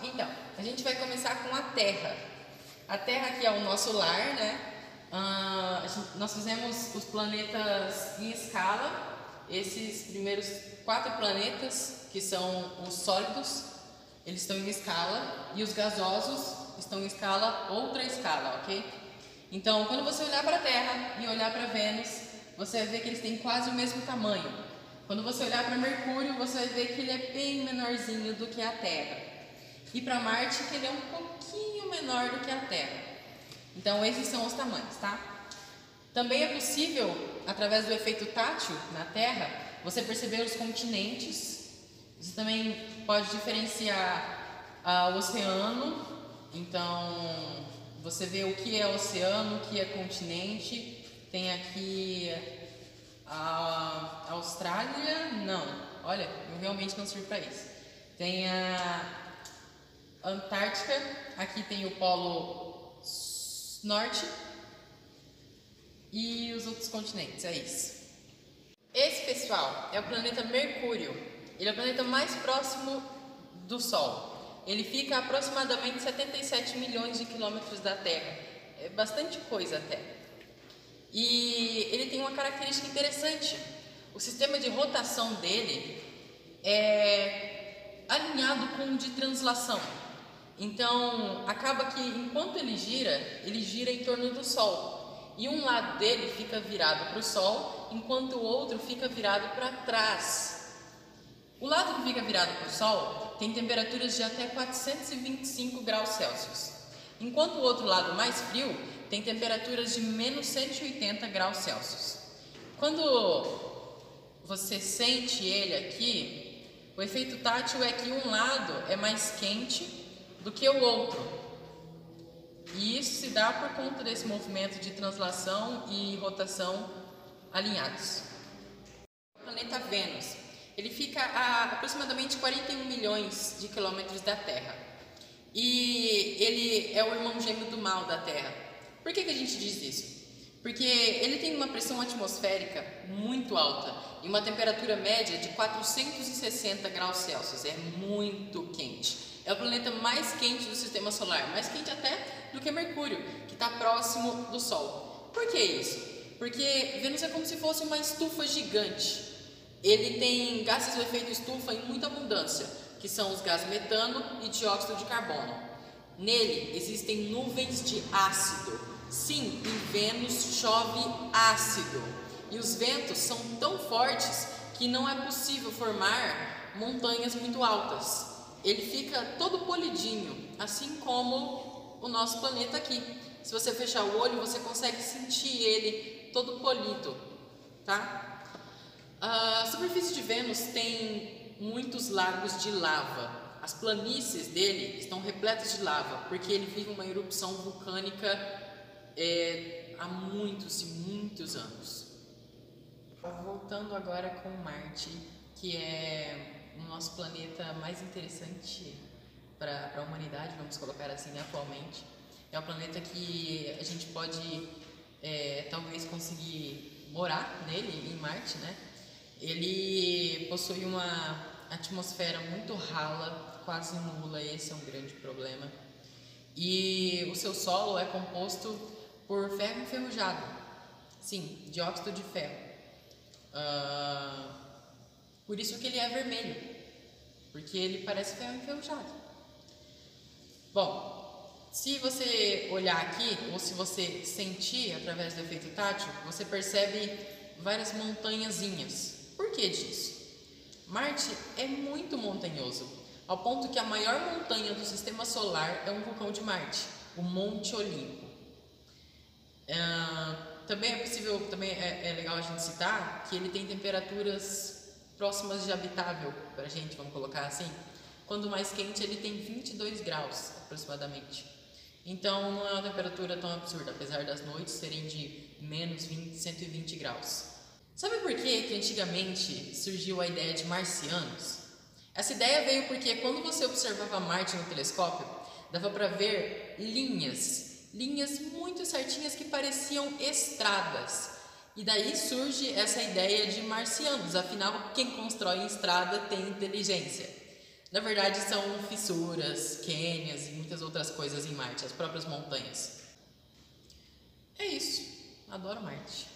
Então, a gente vai começar com a Terra. A Terra aqui é o nosso lar, né? Nós fizemos os planetas em escala. Esses primeiros 4 planetas, que são os sólidos, eles estão em escala. E os gasosos estão em escala, outra escala, ok? Então, quando você olhar para a Terra e olhar para Vênus, você vai ver que eles têm quase o mesmo tamanho. Quando você olhar para Mercúrio, você vai ver que ele é bem menorzinho do que a Terra. E para Marte, que ele é um pouquinho menor do que a Terra. Então, esses são os tamanhos, tá? Também é possível, através do efeito tátil na Terra, você perceber os continentes. Você também pode diferenciar o oceano. Então, você vê o que é oceano, o que é continente. Tem aqui a Austrália, não, olha, eu realmente não sirvo para isso. Tem a Antártica, aqui tem o Polo Norte e os outros continentes, é isso. Esse, pessoal, é o planeta Mercúrio. Ele é o planeta mais próximo do Sol. Ele fica a aproximadamente 77 milhões de quilômetros da Terra. É bastante coisa até. E ele tem uma característica interessante. O sistema de rotação dele é alinhado com o de translação. Então, acaba que enquanto ele gira em torno do Sol. E um lado dele fica virado para o Sol, enquanto o outro fica virado para trás. O lado que fica virado para o Sol tem temperaturas de até 425 graus Celsius. Enquanto o outro lado mais frio tem temperaturas de menos 180 graus Celsius. Quando você sente ele aqui, o efeito tátil é que um lado é mais quente do que o outro. E isso se dá por conta desse movimento de translação e rotação alinhados. O planeta Vênus, ele fica a aproximadamente 41 milhões de quilômetros da Terra. E ele é o irmão gêmeo do Mal da Terra. Por que a gente diz isso? Porque ele tem uma pressão atmosférica muito alta e uma temperatura média de 460 graus Celsius. É muito quente. É o planeta mais quente do sistema solar, mais quente até do que Mercúrio, que está próximo do Sol. Por que isso? Porque Vênus é como se fosse uma estufa gigante. Ele tem gases do efeito estufa em muita abundância, que são os gases metano e dióxido de carbono. Nele existem nuvens de ácido. Sim, em Vênus chove ácido. E os ventos são tão fortes que não é possível formar montanhas muito altas. Ele fica todo polidinho, assim como o nosso planeta aqui. Se você fechar o olho, você consegue sentir ele todo polido, tá? A superfície de Vênus tem muitos lagos de lava. As planícies dele estão repletas de lava, porque ele vive uma erupção vulcânica há muitos e muitos anos. Voltando agora com Marte, que é o nosso planeta mais interessante para a humanidade, vamos colocar assim, atualmente. É o planeta que a gente pode talvez conseguir morar nele, em Marte, né? Ele possui uma atmosfera muito rala, quase nula, esse é um grande problema. E o seu solo é composto por ferro enferrujado, sim, dióxido de ferro. Por isso que ele é vermelho, porque ele parece ferro enferrujado. Bom, se você olhar aqui, ou se você sentir através do efeito tátil, você percebe várias montanhazinhas. Por que disso? Marte é muito montanhoso, ao ponto que a maior montanha do sistema solar é um vulcão de Marte, o Monte Olimpo. Também é possível, é legal a gente citar que ele tem temperaturas próximas de habitável para a gente, vamos colocar assim. Quando mais quente ele tem 22 graus aproximadamente. Então não é uma temperatura tão absurda, apesar das noites serem de menos 120 graus. Sabe por que antigamente surgiu a ideia de marcianos? Essa ideia veio porque quando você observava Marte no telescópio, dava para ver linhas muito certinhas que pareciam estradas. E daí surge essa ideia de marcianos, afinal quem constrói estrada tem inteligência. Na verdade, são fissuras, cânions e muitas outras coisas em Marte, as próprias montanhas. É isso. Adoro Marte.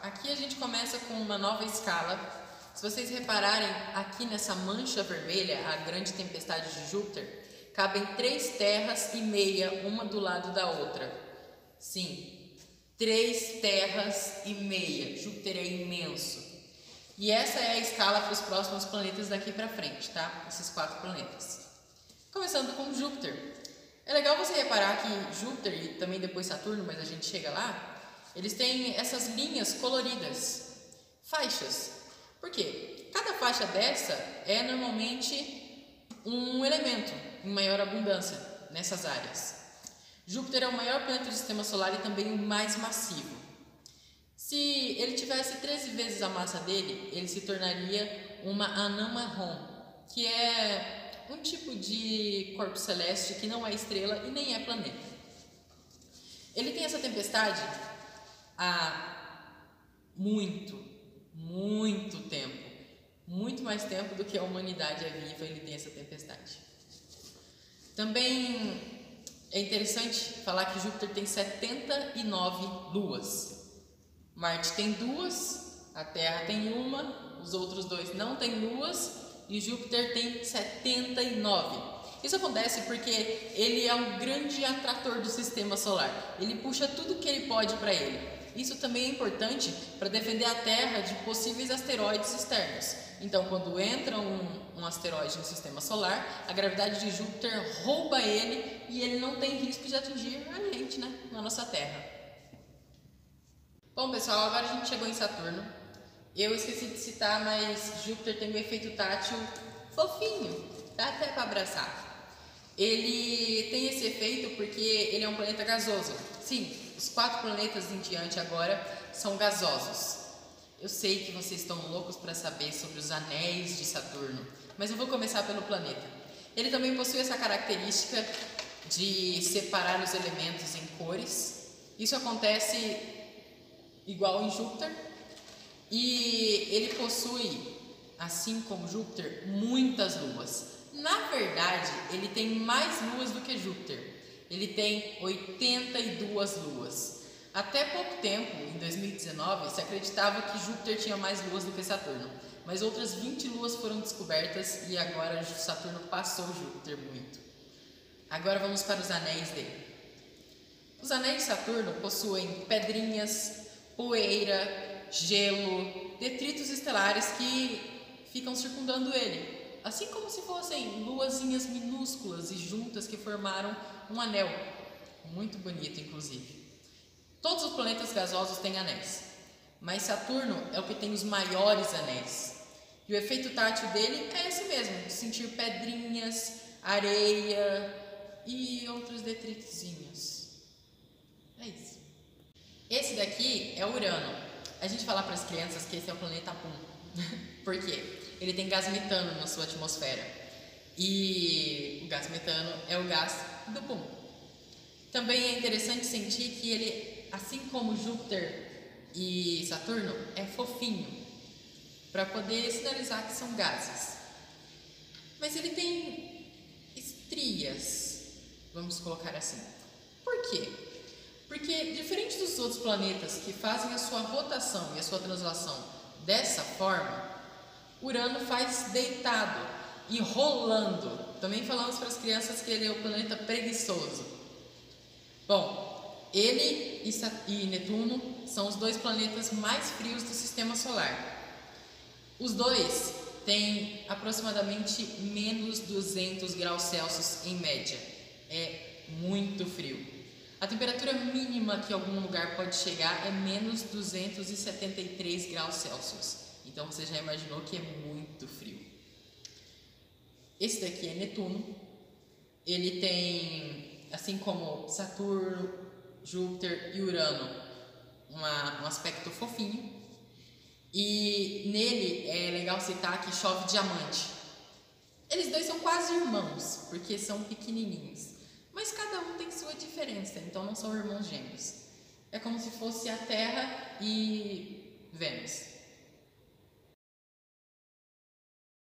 Aqui a gente começa com uma nova escala. Se vocês repararem, aqui nessa mancha vermelha, a grande tempestade de Júpiter, cabem 3 terras e meia, uma do lado da outra. Sim, 3 terras e meia. Júpiter é imenso. E essa é a escala para os próximos planetas daqui para frente, tá? Esses 4 planetas. Começando com Júpiter. É legal você reparar que Júpiter e também depois Saturno, mas a gente chega lá, eles têm essas linhas coloridas, faixas. Por quê? Cada faixa dessa é normalmente um elemento em maior abundância nessas áreas. Júpiter é o maior planeta do Sistema Solar e também o mais massivo. Se ele tivesse 13 vezes a massa dele, ele se tornaria uma anã marrom, que é um tipo de corpo celeste que não é estrela e nem é planeta. Ele tem essa tempestade há muito tempo. Muito mais tempo do que a humanidade é viva, ele tem essa tempestade. Também é interessante falar que Júpiter tem 79 luas. Marte tem 2, a Terra tem 1, os outros 2 não têm luas e Júpiter tem 79. Isso acontece porque ele é um grande atrator do Sistema Solar. Ele puxa tudo que ele pode para ele. Isso também é importante para defender a Terra de possíveis asteroides externos. Então, quando entra um asteroide no Sistema Solar, a gravidade de Júpiter rouba ele e ele não tem risco de atingir a gente, né, na nossa Terra. Bom, pessoal, agora a gente chegou em Saturno. Eu esqueci de citar, mas Júpiter tem um efeito tátil fofinho, dá até para abraçar. Ele tem esse efeito porque ele é um planeta gasoso. Sim, os 4 planetas em diante agora são gasosos. Eu sei que vocês estão loucos para saber sobre os anéis de Saturno, mas eu vou começar pelo planeta. Ele também possui essa característica de separar os elementos em cores. Isso acontece igual em Júpiter, e ele possui, assim como Júpiter, muitas luas. Na verdade, ele tem mais luas do que Júpiter. Ele tem 82 luas. Até pouco tempo, em 2019, se acreditava que Júpiter tinha mais luas do que Saturno, mas outras 20 luas foram descobertas e agora Saturno passou Júpiter muito. Agora vamos para os anéis dele. Os anéis de Saturno possuem pedrinhas, poeira, gelo, detritos estelares que ficam circundando ele, assim como se fossem luazinhas minúsculas e juntas que formaram um anel, muito bonito inclusive. Todos os planetas gasosos têm anéis, mas Saturno é o que tem os maiores anéis, e o efeito tátil dele é esse mesmo, de sentir pedrinhas, areia e outros detritozinhos. É isso. Esse daqui é Urano. A gente fala para as crianças que esse é o planeta Pum. Por quê? Ele tem gás metano na sua atmosfera. E o gás metano é o gás do Pum. Também é interessante sentir que ele, assim como Júpiter e Saturno, é fofinho, para poder sinalizar que são gases. Mas ele tem estrias, vamos colocar assim. Por quê? Porque, diferente dos outros planetas que fazem a sua rotação e a sua translação dessa forma, Urano faz deitado e rolando. Também falamos para as crianças que ele é o planeta preguiçoso. Bom, ele e Netuno são os 2 planetas mais frios do Sistema Solar. Os 2 têm aproximadamente menos 200 graus Celsius em média. É muito frio. A temperatura mínima que algum lugar pode chegar é menos 273 graus Celsius. Então você já imaginou que é muito frio. Esse daqui é Netuno. Ele tem, assim como Saturno, Júpiter e Urano, um aspecto fofinho. E nele é legal citar que chove diamante. Eles 2 são quase irmãos, porque são pequenininhos. Mas cada um tem sua diferença, então não são irmãos gêmeos. É como se fosse a Terra e Vênus.